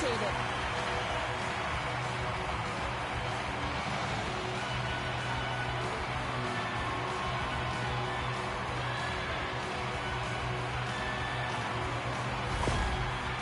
dictate it.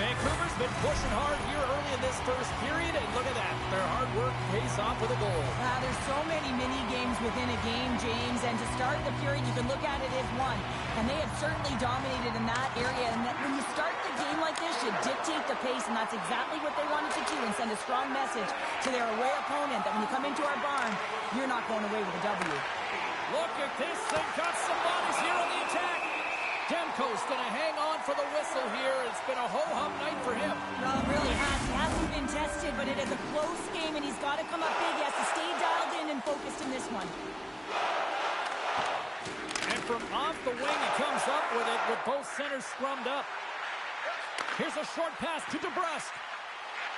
Vancouver's been pushing hard here early in this first period, and look at that. Their hard work pays off with a goal. There's so many mini-games within a game, James, and to start the period, you can look at it as one. And they have certainly dominated in that area. And when you start the game like this, you dictate the pace, and that's exactly what they wanted to do and send a strong message to their away opponent that when you come into our barn, you're not going away with a W. Look at this. They've got some bodies here on the attack. Demko's going to hang on for the whistle here. It's been a ho-hum night for him. Well, it really has. He hasn't been tested, but it is a close game, and he's got to come up big. He has to stay dialed in and focused in this one. And from off the wing, he comes up with it with both centers scrummed up. Here's a short pass to DeBrusque.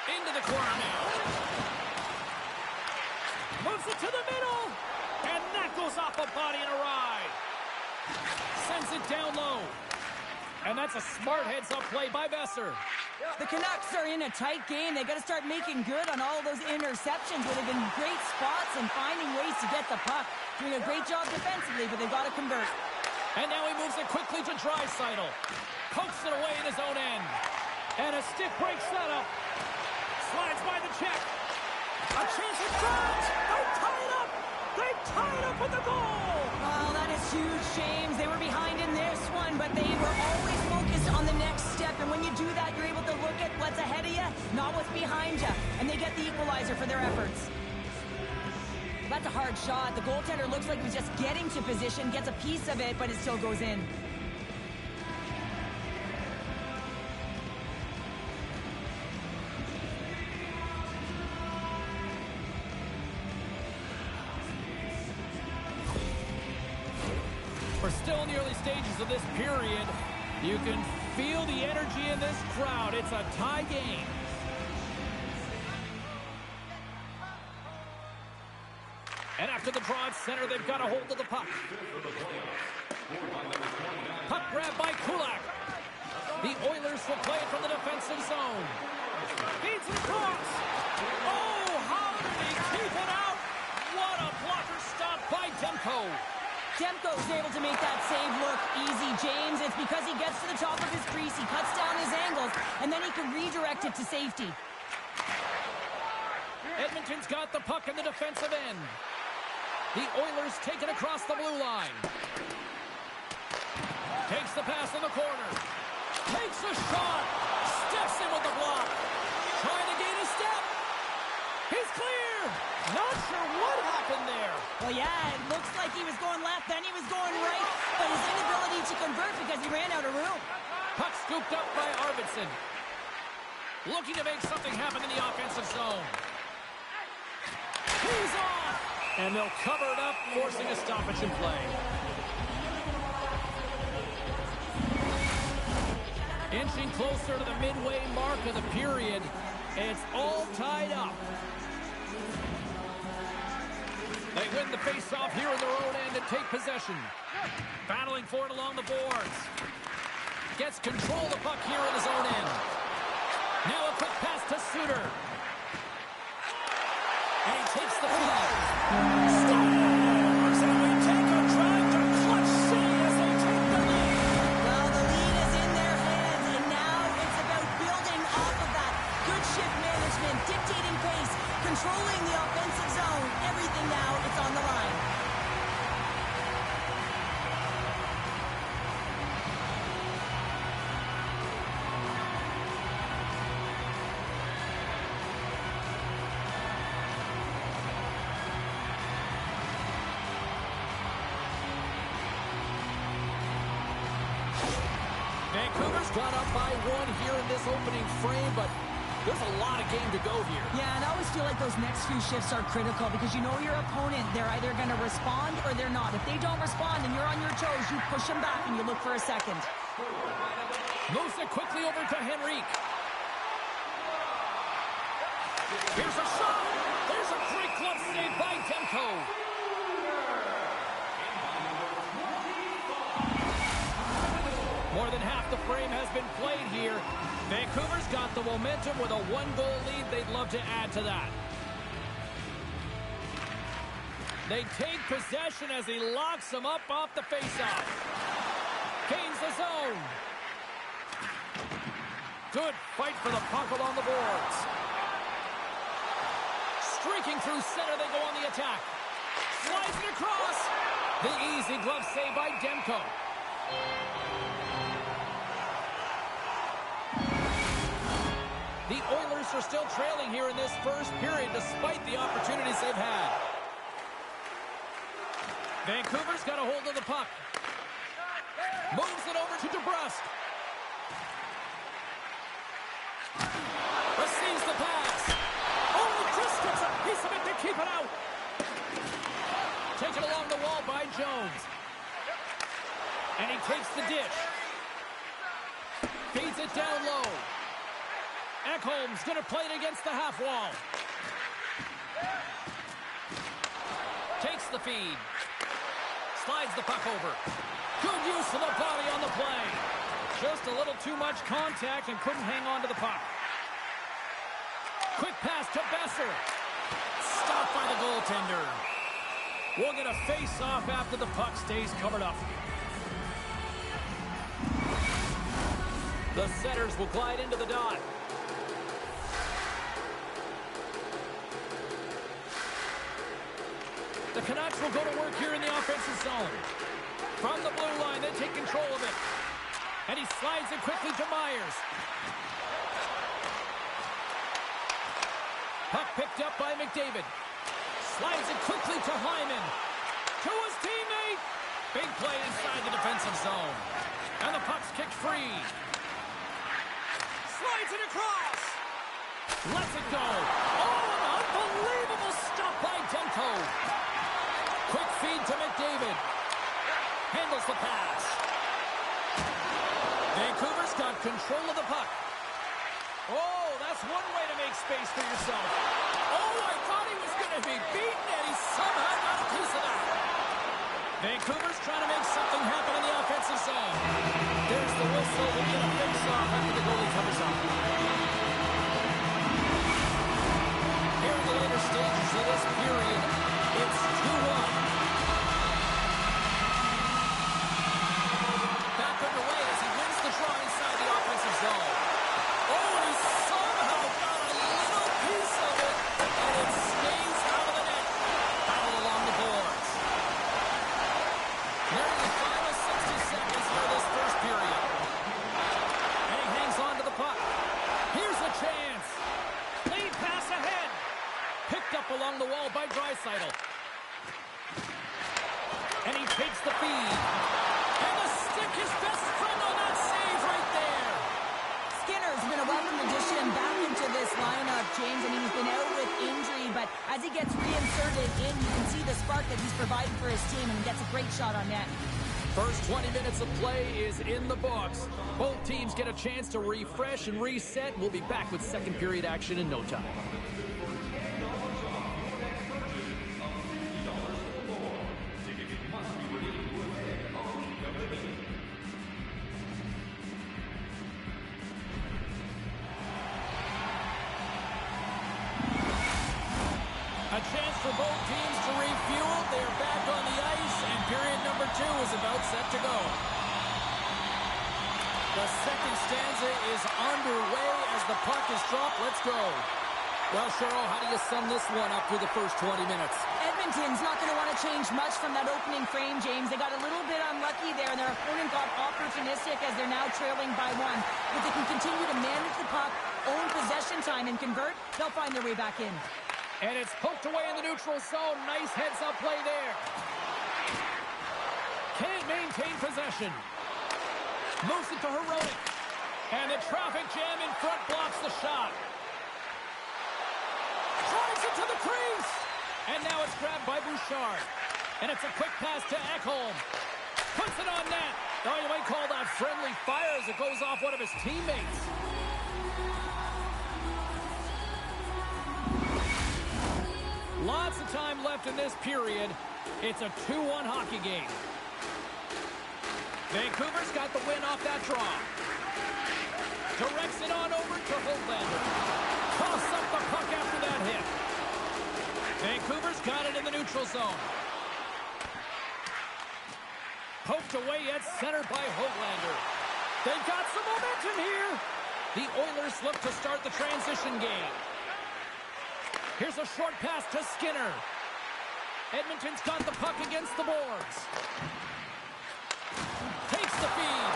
Into the corner now. Moves it to the middle. And that goes off a body and a ride. Sends it down low. And that's a smart heads-up play by Besser. The Canucks are in a tight game. They got to start making good on all of those interceptions where they've been great spots and finding ways to get the puck. Doing a great job defensively, but they've got to convert. And now he moves it quickly to Draisaitl. Pokes it away in his own end. And a stick breaks that up. Slides by the check. A chance at France. They tie it up. They tie it up with the goal. Oh, that is huge, James. They were behind in this one, but they were always focused on the next step. And when you do that, you're able to look at what's ahead of you, not what's behind you. And they get the equalizer for their efforts. That's a hard shot. The goaltender looks like he's just getting to position, gets a piece of it, but it still goes in. We're still in the early stages of this period. You can feel the energy in this crowd. It's a tie game. And after the draw at center, they've got a hold of the puck. Puck grab by Kulak. The Oilers will play it from the defensive zone. Feeds it across. Oh, how did he keep it out? What a blocker stop by Demko. Demko is able to make that save look easy, James. It's because he gets to the top of his crease, he cuts down his angles, and then he can redirect it to safety. Edmonton's got the puck in the defensive end. The Oilers take it across the blue line. Takes the pass in the corner. Takes a shot. Steps in with the block. Trying to gain a step. He's clear. Not sure what happened there. Well, yeah, it looks like he was going left, then he was going right, but his inability to convert because he ran out of room. Puck scooped up by Arvidsson. Looking to make something happen in the offensive zone. He's off. And they'll cover it up, forcing a stoppage in play. Inching closer to the midway mark of the period. It's all tied up. They win the faceoff here in their own end and take possession. Battling for it along the boards. Gets control of the puck here in his own end. Now a quick pass to Suter. And he takes the feed. Stars, and we take a drive to Clutch City as they take the lead. Well, the lead is in their hands, and now it's about building off of that. Good shift management, dictating pace, controlling the offensive zone. Everything now, it's on the line. Vancouver's got up by one here in this opening frame, but there's a lot of game to go here. Yeah, and I always feel like those next few shifts are critical because you know your opponent, they're either going to respond or they're not. If they don't respond and you're on your toes, you push them back and you look for a second. Moves it quickly over to Henrique. Here's a shot. There's a great glove save by Demko. More than half the frame has been played here. Vancouver's got the momentum with a one-goal lead. They'd love to add to that. They take possession as he locks them up off the faceoff. Gains the zone. Good fight for the puck along the boards. Streaking through center, they go on the attack. Slides it across. The easy glove save by Demko. The Oilers are still trailing here in this first period despite the opportunities they've had. Vancouver's got a hold of the puck. Moves it over to DeBrusque. Receives the pass. Oh, just gets a piece of it to keep it out. Taken along the wall by Jones. And he takes the dish. Feeds it down low. Ekholm's going to play it against the half wall. Takes the feed. Slides the puck over. Good use of the body on the play. Just a little too much contact and couldn't hang on to the puck. Quick pass to Besser. Stopped by the goaltender. We'll get a face-off after the puck stays covered up. The setters will glide into the dot. The Canucks will go to work here in the offensive zone. From the blue line, they take control of it. And he slides it quickly to Myers. Puck picked up by McDavid. Slides it quickly to Hyman. To his teammate. Big play inside the defensive zone. And the puck's kicked free. Slides it across. Lets it go. Oh, an unbelievable stop by Demko. Quick feed to McDavid. Handles the pass. Vancouver's got control of the puck. Oh, that's one way to make space for yourself. Oh, I thought he was going to be beaten, and he somehow got a piece of that. Vancouver's trying to make something happen in the offensive zone. There's the whistle. We'll get a face-off after the goalie covers up. Here in the later stages of this period, it's 2-1. Back underway as he wins the draw inside the offensive zone. Oh, and he somehow got a little piece of it, and it stays out of the net. Battle along the boards. Nearing the final 60 seconds for this first period. And he hangs on to the puck. Here's a chance. Lead pass ahead. Picked up along the wall by Draisaitl. And he takes the feed. And the stick is best friend on that save right there. Skinner's been a welcome addition back into this lineup, James. I mean, he's been out with injury, but as he gets reinserted in, you can see the spark that he's provided for his team, and he gets a great shot on net. First 20 minutes of play is in the books. Both teams get a chance to refresh and reset. We'll be back with second period action in no time. A chance for both teams to refuel. They're back on the ice, and period number 2 is about set to go. The second stanza is underway as the puck is dropped. Let's go. Well, Cheryl, how do you sum this one up through the first 20 minutes? Edmonton's not going to want to change much from that opening frame, James. They got a little bit unlucky there, and their opponent got opportunistic as they're now trailing by 1. If they can continue to manage the puck, own possession time, and convert, they'll find their way back in. And it's poked away in the neutral zone. Nice heads-up play there. Can't maintain possession. Moves it to Herodic. And the traffic jam in front blocks the shot. Drives it to the crease. And now it's grabbed by Bouchard. And it's a quick pass to Ekholm. Puts it on net. Oh, you might call that friendly fire as it goes off one of his teammates. Lots of time left in this period. It's a 2-1 hockey game. Vancouver's got the win off that draw. Directs it on over to Hoglander. Toss up the puck after that hit. Vancouver's got it in the neutral zone. Poked away at center by Hoglander. They've got some momentum here. The Oilers look to start the transition game. Here's a short pass to Skinner. Edmonton's got the puck against the boards. Takes the feed.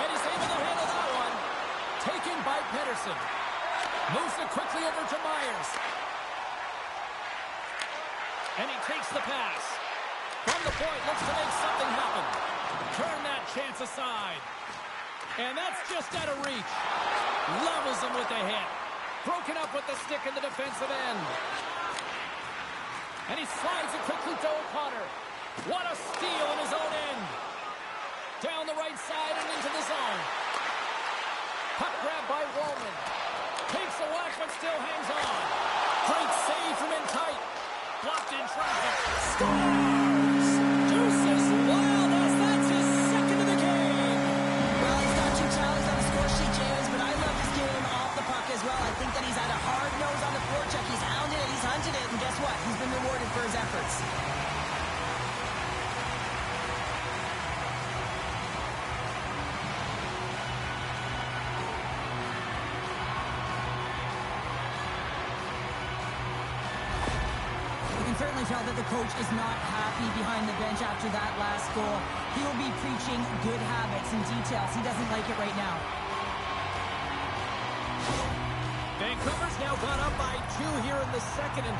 And he's able to handle that one. Taken by Pettersson. Moves it quickly over to Myers. And he takes the pass. From the point, looks to make something happen. Turn that chance aside. And that's just out of reach. Levels him with a hit. Broken up with the stick in the defensive end. And he slides it quickly to O'Connor. What a steal in his own end. Down the right side and into the zone. Puck grab by Wallman. Takes a whack but still hangs on. Great save from in tight. Blocked in traffic. Scores! Deuces wild as that's his second of the game. Well, he's got 2 tallies on the score sheet, James, but I love his game off the puck as well. I think that he's had a hard nose on the forecheck. He's hounded it, he's hunted it, and guess what? He's been rewarded for his efforts. You can certainly tell that the coach is not happy behind the bench after that last goal. He will be preaching good habits and details. He doesn't like it right now. Vancouver's now gone up by 2 here in the second, and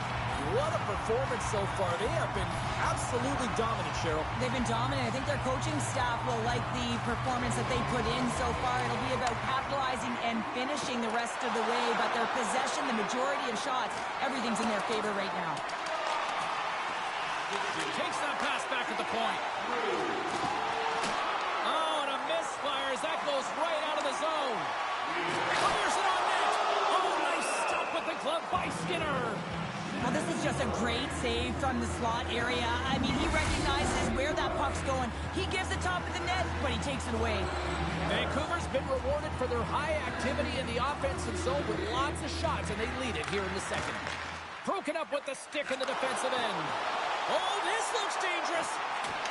what a performance so far. They have been absolutely dominant, Cheryl. They've been dominant. I think their coaching staff will like the performance that they put in so far. It'll be about capitalizing and finishing the rest of the way, but their possession, the majority of shots, everything's in their favor right now. Takes that pass back at the point. Oh, and a misfire as that goes right out of the zone. Fires it on net. Oh, nice stop with the glove by Skinner. Well, this is just a great save from the slot area. I mean, he recognizes where that puck's going. He gives the top of the net, but he takes it away. Vancouver's been rewarded for their high activity in the offensive zone with lots of shots, and they lead it here in the second. Broken up with the stick in the defensive end. Oh, this looks dangerous.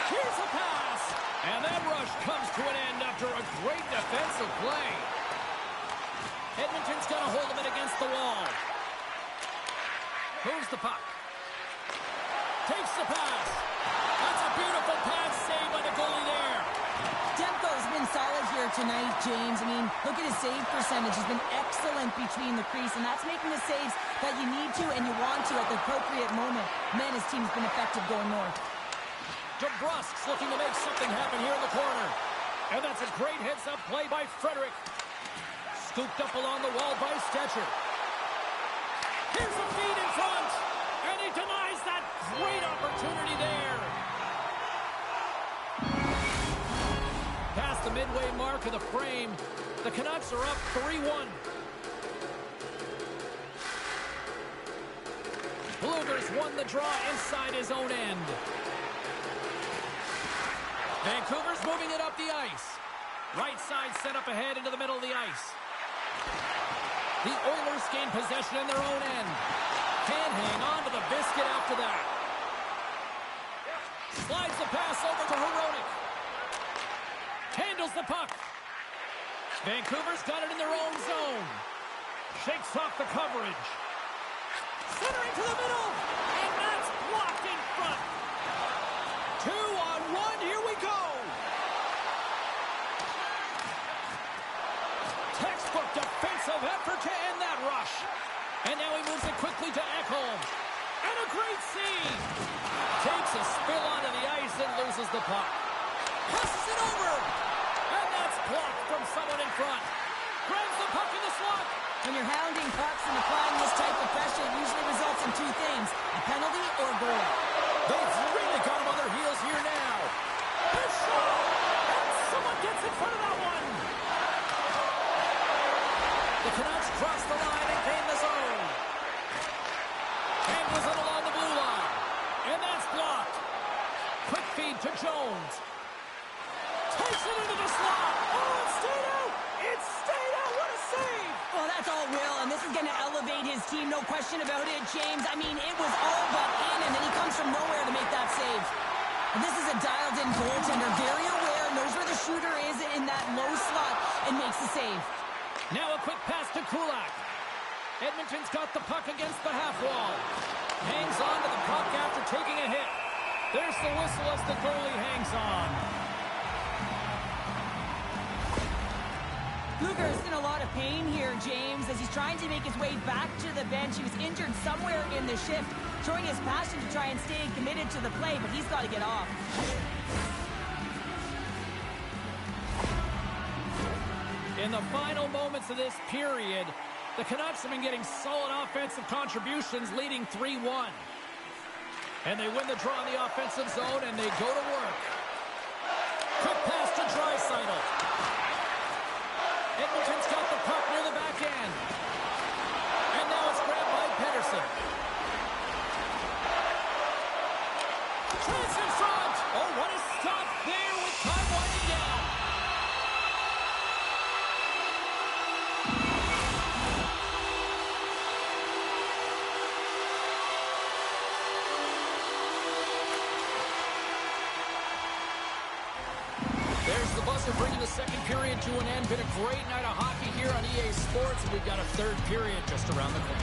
Here's a pass. And that rush comes to an end after a great defensive play. Edmonton's got to hold him in against the wall. Moves the puck. Takes the pass. That's a beautiful pass saved by the goalie there. Demko's been solid here tonight, James. I mean, look at his save percentage. He's been excellent between the crease, and that's making the saves that you need to and you want to at the appropriate moment. Man, his team's been effective going north. DeBrusk's looking to make something happen here in the corner. And that's a great heads-up play by Frederick. Scooped up along the wall by Stetcher. Here's a feed in front. And he denies that great opportunity there. Past the midway mark of the frame, the Canucks are up 3-1. Blueger's won the draw inside his own end. Vancouver's moving it up the ice. Right side set up ahead into the middle of the ice. The Oilers gain possession in their own end. Can't hang on to the biscuit after that. Slides the pass over to Hronek. Handles the puck. Vancouver's got it in their own zone. Shakes off the coverage. Centering to the middle. And that's blocked in front. 2-on-1. Here we go. Textbook defensive effort to end that rush. And now he moves it quickly to Ekholm. And a great save. Takes a spill onto the ice and loses the puck. Passes it over. And that's blocked from someone in front. Grabs the puck in the slot. When you're hounding pucks and applying this type of pressure, it usually results in 2 things, a penalty or a goal. They've really got him on their heels here now. The shot! And someone gets in front of that one. The Canucks cross the line and gain the zone. Handles it along the blue line. And that's blocked. Quick feed to Jones. Takes it is going to elevate his team, no question about it, James. I mean, it was all but in, and then he comes from nowhere to make that save. And this is a dialed-in goaltender, very aware, knows where the shooter is in that low slot, and makes the save. Now a quick pass to Kulak. Edmonton's got the puck against the half wall. Hangs on to the puck after taking a hit. There's the whistle as the goalie hangs on. Luger's in a lot of pain here, James, as he's trying to make his way back to the bench. He was injured somewhere in the shift, showing his passion to try and stay committed to the play, but he's got to get off. In the final moments of this period, the Canucks have been getting solid offensive contributions, leading 3-1. And they win the draw in the offensive zone, and they go to work. Quick pass to Draisaitl. Edmonton's got the puck near the back end. And now it's grabbed by Pettersson. Chance in front! Oh, what a stop there with time winding down. There's the buzzer bringing the second period to an end. Been a great night of hockey here on EA Sports. We've got a third period just around the corner.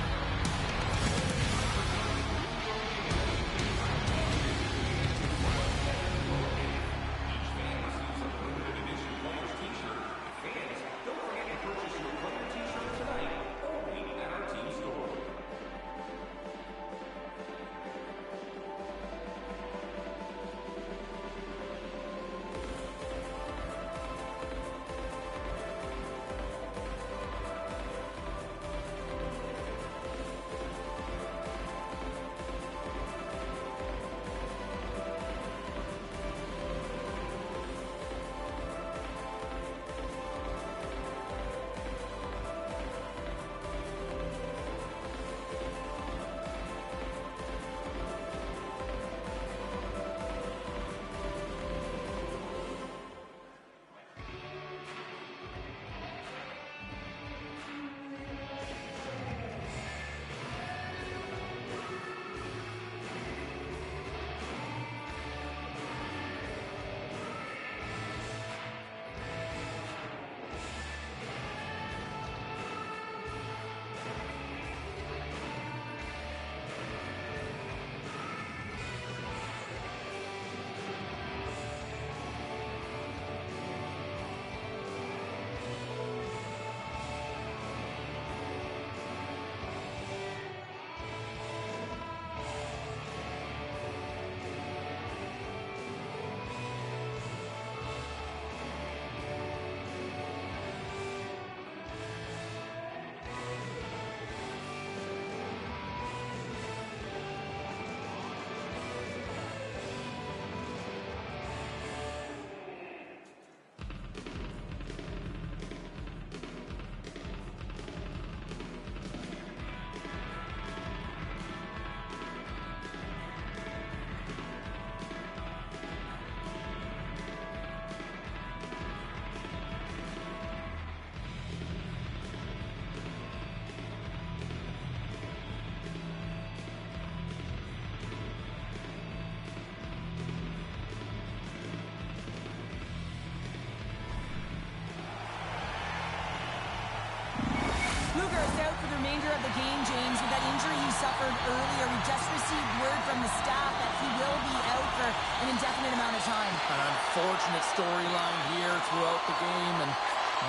Remainder of the game, James, with that injury he suffered earlier. We just received word from the staff that he will be out for an indefinite amount of time. An unfortunate storyline here throughout the game, and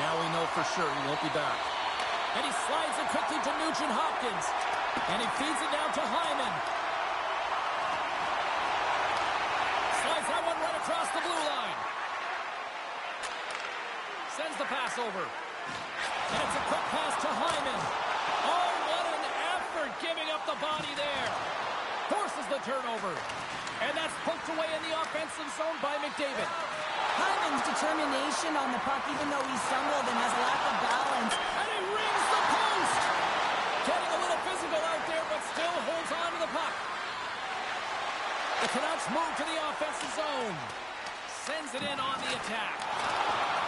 now we know for sure he won't be back. And he slides it quickly to Nugent Hopkins, and he feeds it down to Hyman. Slides that one right across the blue line. Sends the pass over. And it's a quick pass to Hyman. Oh, what an effort giving up the body there. Forces the turnover. And that's poked away in the offensive zone by McDavid. Hyman's determination on the puck, even though he stumbled and has lack of balance. And he rings the post. Getting a little physical out there, but still holds on to the puck. The Canucks move to the offensive zone. Sends it in on the attack.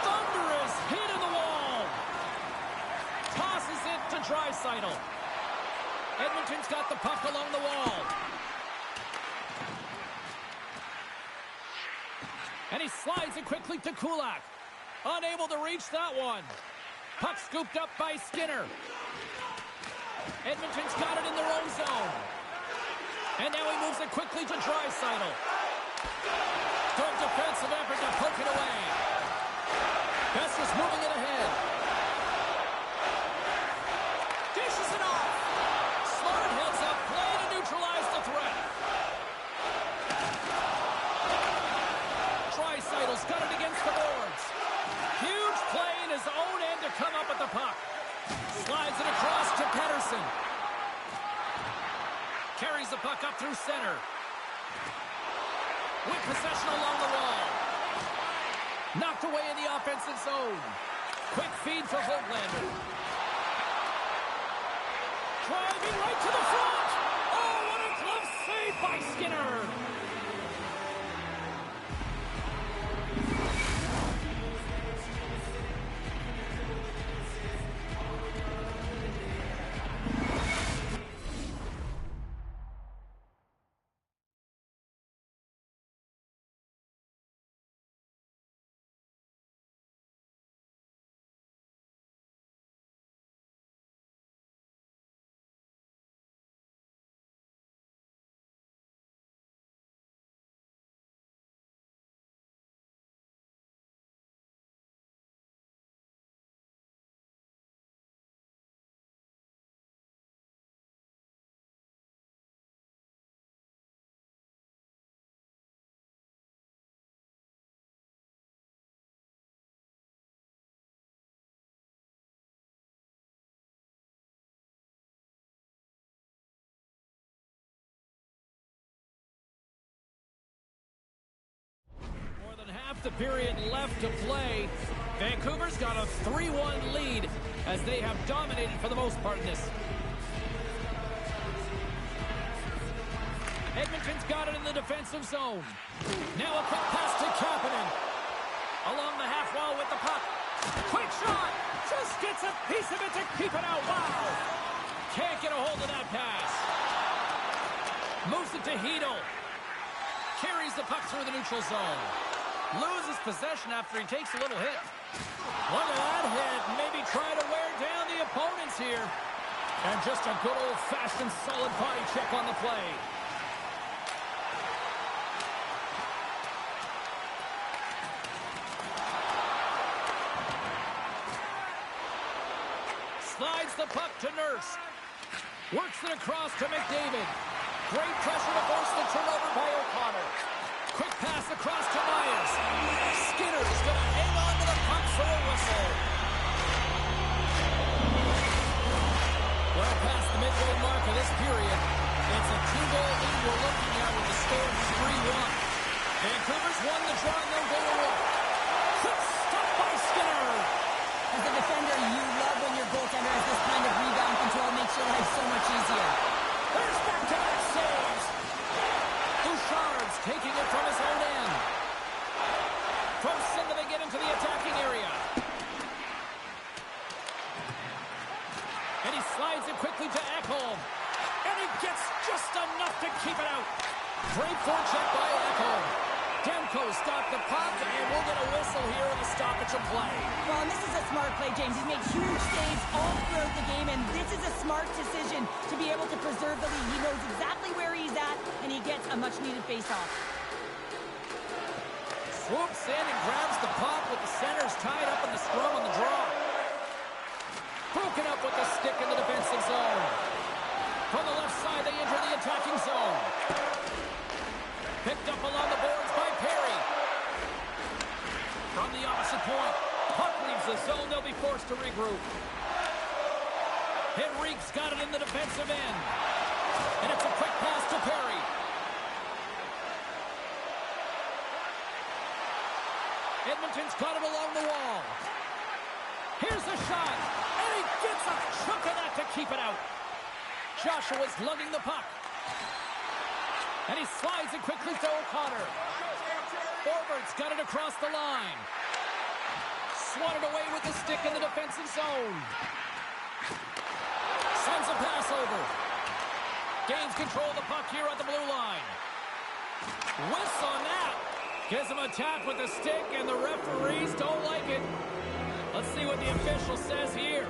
Thunderous hit in the wall. Tosses it to Draisaitl. Edmonton's got the puck along the wall. And he slides it quickly to Kulak. Unable to reach that one. Puck scooped up by Skinner. Edmonton's got it in their own zone. And now he moves it quickly to Draisaitl. Good defensive effort to poke it away. Besser's moving it ahead. Dishes it off. Smart heads up play to neutralize the threat. Draisaitl's got it against the boards. Huge play in his own end to come up with the puck. Slides it across to Pettersson. Carries the puck up through center. With possession along the wall. Knocked away in the offensive zone. Quick feed for Höglander. Driving right to the front. Oh, what a glove save by Skinner. Half the period left to play. Vancouver's got a 3-1 lead as they have dominated for the most part in this. Edmonton's got it in the defensive zone. Now a quick pass to Kapanen. Along the half wall with the puck. Quick shot. Just gets a piece of it to keep it out. Wow. Can't get a hold of that pass. Moves it to Hedl. Carries the puck through the neutral zone. Loses possession after he takes a little hit. Look at that hit. Maybe try to wear down the opponents here. And just a good old-fashioned solid body check on the play. Slides the puck to Nurse. Works it across to McDavid. Great pressure to force the turnover by O'Connor. Quick pass across to Myers. Skinner's going to hang on to the puck for a whistle. Well past the midway mark of this period. It's a 2-goal lead we're looking at with the score 3-1. Vancouver's won the draw and they'll go to work. Quick stop by Skinner. As a defender, you love when your goaltender has this kind of rebound control. Makes your life so much easier. There's back-to-back saves. Bouchard's taking it from his own end. From center they get into the attacking area. And he slides it quickly to Ekholm. And he gets just enough to keep it out. Great forecheck by Ekholm. Demko's got the puck, and we'll get a whistle here in the stoppage of play. Well, and this is a smart play, James. He's made huge saves all throughout the game, and this is a smart decision to be able to preserve the lead. He knows exactly where he's at, and he gets a much-needed face-off. Swoops in and grabs the puck with the centers tied up in the scrum on the draw. Broken up with the stick in the defensive zone. From the left side, they enter the attacking zone. Picked up along the boards by Perry. From the opposite point, puck leaves the zone. They'll be forced to regroup. Henrique's got it in the defensive end. And it's a quick pass to Perry. Edmonton's got it along the wall. Here's a shot. And he gets a chunk of that to keep it out. Joshua's lugging the puck. And he slides it quickly to O'Connor. Forward's got it across the line. Swatted away with the stick in the defensive zone. Sends a pass over. Gains control of the puck here at the blue line. Whiffs on that. Gives him a tap with the stick, and the referees don't like it. Let's see what the official says here.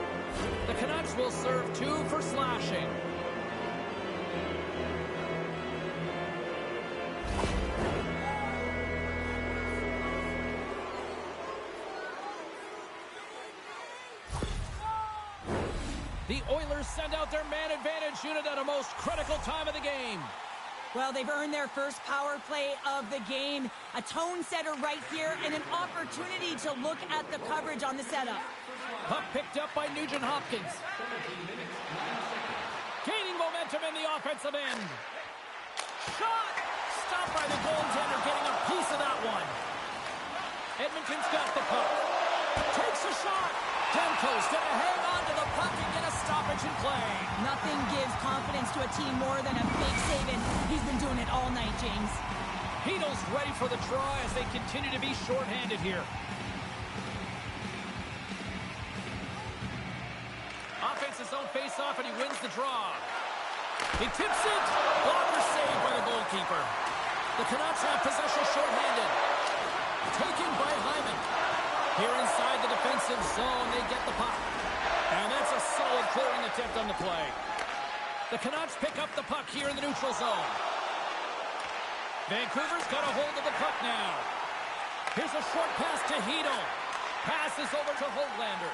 The Canucks will serve 2 for slashing. The Oilers send out their man advantage unit at a most critical time of the game. Well, they've earned their first power play of the game. A tone setter right here and an opportunity to look at the coverage on the setup. Puck picked up by Nugent Hopkins. Gaining momentum in the offensive end. Shot! Stopped by the goaltender, getting a piece of that one. Edmonton's got the puck. Takes a shot. Demko's going to hang on to the puck and get a stoppage in play. Nothing gives confidence to a team more than a big save, and he's been doing it all night, James. Hito's ready for the draw as they continue to be shorthanded here. Offense's own face-off, and he wins the draw. He tips it. Blocker saved by the goalkeeper. The Canucks have possession shorthanded. Taken by Hyman. Here inside the defensive zone, they get the puck. And that's a solid clearing attempt on the play. The Canucks pick up the puck here in the neutral zone. Vancouver's got a hold of the puck now. Here's a short pass to Hito. Passes over to Höglander.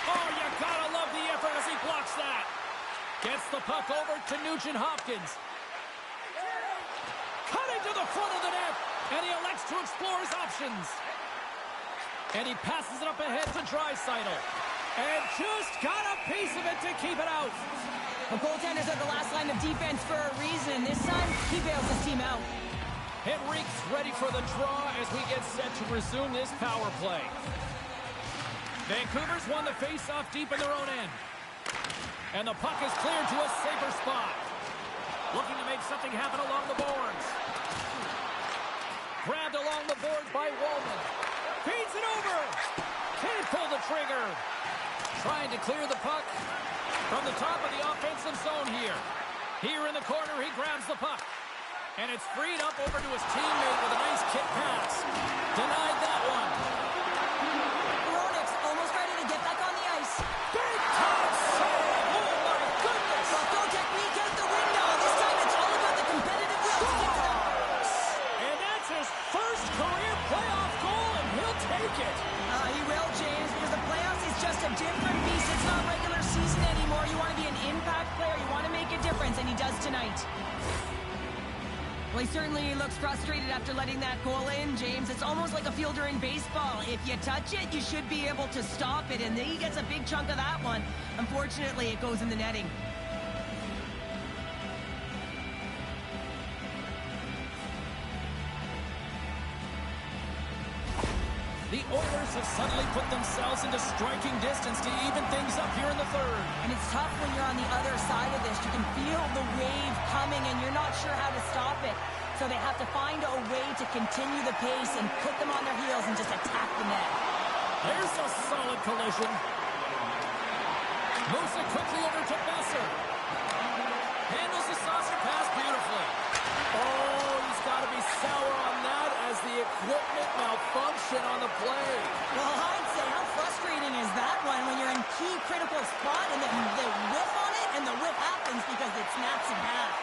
Oh, you gotta love the effort as he blocks that. Gets the puck over to Nugent Hopkins. Cutting to the front of the net. And he elects to explore his options. And he passes it up ahead to Draisaitl. And just got a piece of it to keep it out. The goaltenders are the last line of defense for a reason. This time, he bails his team out. Henrique's ready for the draw as we get set to resume this power play. Vancouver's won the face-off deep in their own end. And the puck is cleared to a safer spot. Looking to make something happen along the boards. Grabbed along the boards by Wallman. Feeds it over. Can't pull the trigger. Trying to clear the puck from the top of the offensive zone here. Here in the corner, he grabs the puck. And it's freed up over to his teammate with a nice kick pass. Denied that one. Hronek's almost ready to get back on the ice. Big time save. Oh, my goodness. Well, throw technique out the window. This time it's all about the competitive will to get to the box. And that's his first career playoff goal, and he'll take it. He will, James, because the playoffs is just a different beast. It's not regular season anymore. You want to be an impact player. You want to make a difference, and he does tonight. Well, he certainly looks frustrated after letting that goal in, James. It's almost like a fielder in baseball. If you touch it, you should be able to stop it, and he gets a big chunk of that one. Unfortunately, it goes in the netting. The Oilers have suddenly put themselves into striking distance to even things up here in the third. And it's tough when you're on the other side of this. You can feel the wave coming, and you're not sure how to stop it. So they have to find a way to continue the pace and put them on their heels and just attack the net. There's a solid collision. Moves it quickly over to Besser. Handles the saucer pass beautifully. Oh, he's got to be sour on that as the equipment malfunction on the play. Well, I'd say how frustrating is that one when you're in key critical spot and then they whiff on it and the whiff happens because it snaps in half.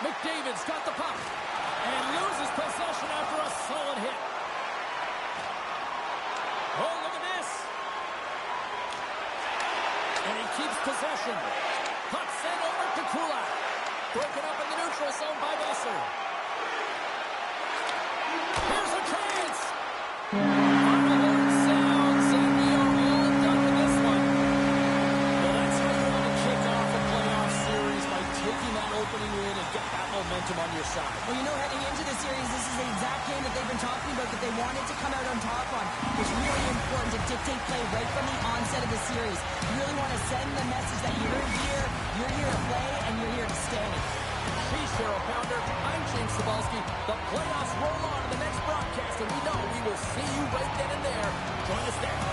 McDavid's got the puck and loses possession after a solid hit. Oh, look at this. And he keeps possession. Puck sent over to Kulak. Broken up in the neutral zone by Besser. Here's a chance. Horn sounds, and we are all done with this one. Well, that's how you want to kick off a playoff series, by taking that opening win and get that momentum on your side. Well, you know, heading into the series, this is the exact game that they've been talking about that they wanted to come out on top on. It's really important to dictate play right from the onset of the series. You really want to send the message that you're here to play, and you're here to stay. He's Cheryl Pounder. I'm James Cebulski. The playoffs roll on in the next broadcast, and we know we will see you right then and there. Join us there.